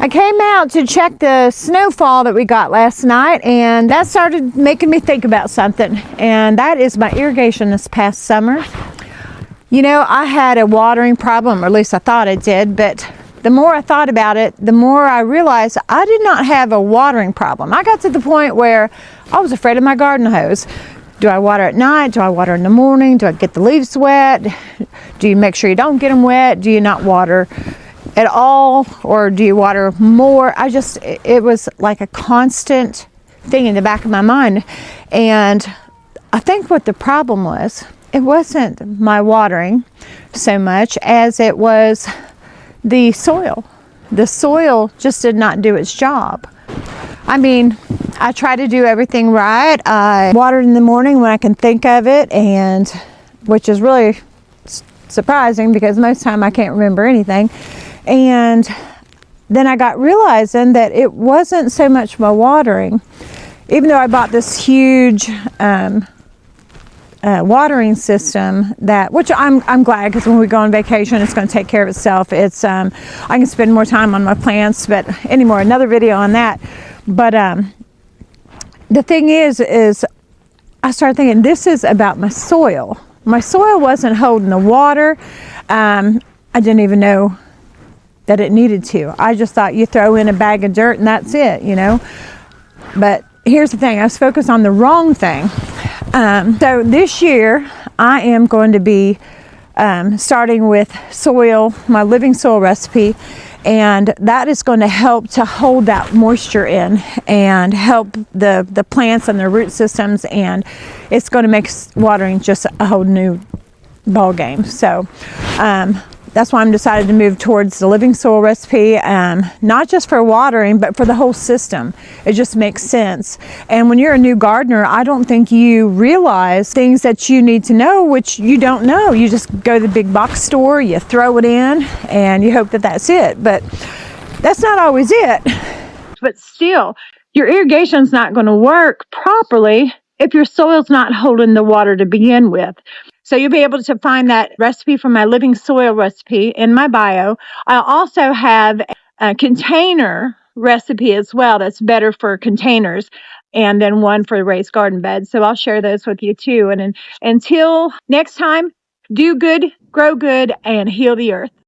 I came out to check the snowfall that we got last night, and that started making me think about something, and that is my irrigation this past summer. You know, I had a watering problem, or at least I thought I did, but the more I thought about it, the more I realized I did not have a watering problem. I got to the point where I was afraid of my garden hose. Do I water at night? Do I water in the morning? Do I get the leaves wet? Do you make sure you don't get them wet? Do you not water at all, or do you water more? It was like a constant thing in the back of my mind. And I think what the problem was, it wasn't my watering so much as it was the soil. The soil just did not do its job. I mean, I try to do everything right. I water in the morning when I can think of it, and which is really surprising because most of the time I can't remember anything. And then I got realizing that it wasn't so much my watering. Even though I bought this huge watering system, which I'm glad, because when we go on vacation, it's going to take care of itself. It's I can spend more time on my plants, but anymore, another video on that. But the thing is I started thinking, this is about my soil. My soil wasn't holding the water. I didn't even know that it needed to. I just thought you throw in a bag of dirt and that's it, you know. But here's the thing, I was focused on the wrong thing. So this year I am going to be starting with soil, my living soil recipe, and that is going to help to hold that moisture in and help the plants and their root systems, and it's going to make watering just a whole new ball game. So that's why I'm decided to move towards the living soil recipe, not just for watering, but for the whole system. It just makes sense. And when you're a new gardener, I don't think you realize things that you need to know, which you don't know. You just go to the big box store, you throw it in, and you hope that that's it. But that's not always it. But still, your irrigation's not going to work properly if your soil's not holding the water to begin with. So you'll be able to find that recipe from my living soil recipe in my bio. I also have a container recipe as well that's better for containers, and then one for raised garden beds. So I'll share those with you too. And until next time, do good, grow good, and heal the earth.